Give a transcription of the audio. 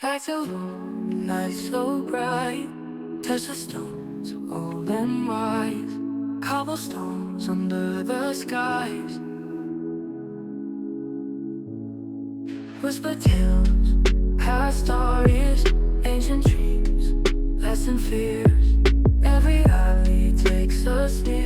Back to home, night so bright. Touch the stones, old and wise. Cobblestones under the skies. Whisper tales, past stories, ancient dreams, lesson fears. Every alley takes us near.